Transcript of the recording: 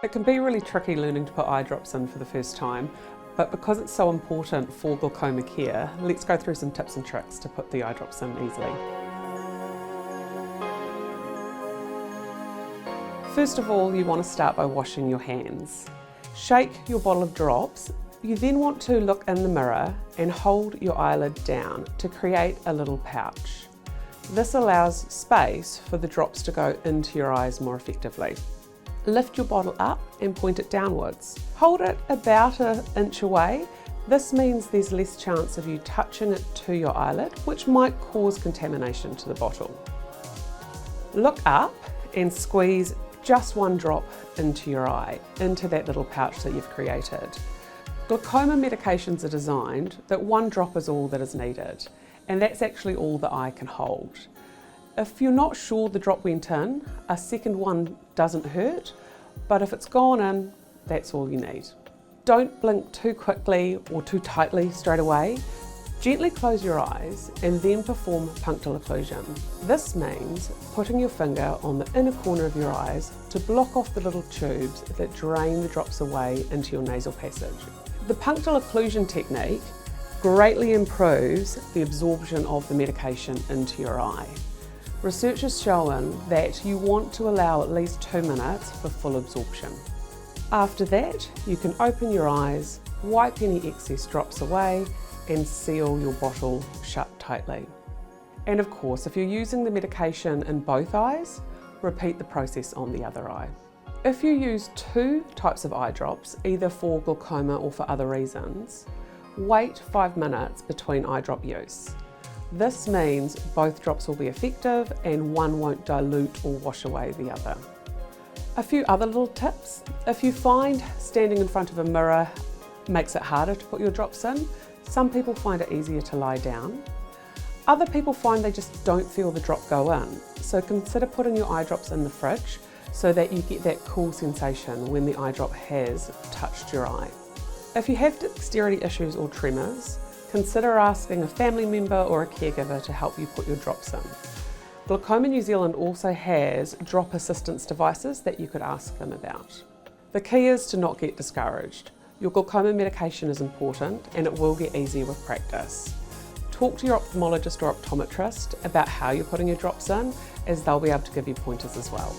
It can be really tricky learning to put eye drops in for the first time, but because it's so important for glaucoma care, let's go through some tips and tricks to put the eye drops in easily. First of all, you want to start by washing your hands. Shake your bottle of drops. You then want to look in the mirror and hold your eyelid down to create a little pouch. This allows space for the drops to go into your eyes more effectively. Lift your bottle up and point it downwards. Hold it about an inch away. This means there's less chance of you touching it to your eyelid, which might cause contamination to the bottle. Look up and squeeze just one drop into your eye, into that little pouch that you've created. Glaucoma medications are designed that one drop is all that is needed, and that's actually all the eye can hold. If you're not sure the drop went in, a second one doesn't hurt, but if it's gone in, that's all you need. Don't blink too quickly or too tightly straight away. Gently close your eyes and then perform punctal occlusion. This means putting your finger on the inner corner of your eyes to block off the little tubes that drain the drops away into your nasal passage. The punctal occlusion technique greatly improves the absorption of the medication into your eye. Research has shown that you want to allow at least 2 minutes for full absorption. After that, you can open your eyes, wipe any excess drops away, and seal your bottle shut tightly. And of course, if you're using the medication in both eyes, repeat the process on the other eye. If you use 2 types of eye drops, either for glaucoma or for other reasons, wait 5 minutes between eye drop use. This means both drops will be effective and one won't dilute or wash away the other. A few other little tips. If you find standing in front of a mirror makes it harder to put your drops in, some people find it easier to lie down. Other people find they just don't feel the drop go in, so consider putting your eye drops in the fridge so that you get that cool sensation when the eye drop has touched your eye. If you have dexterity issues or tremors, consider asking a family member or a caregiver to help you put your drops in. Glaucoma New Zealand also has drop assistance devices that you could ask them about. The key is to not get discouraged. Your glaucoma medication is important and it will get easier with practice. Talk to your ophthalmologist or optometrist about how you're putting your drops in, as they'll be able to give you pointers as well.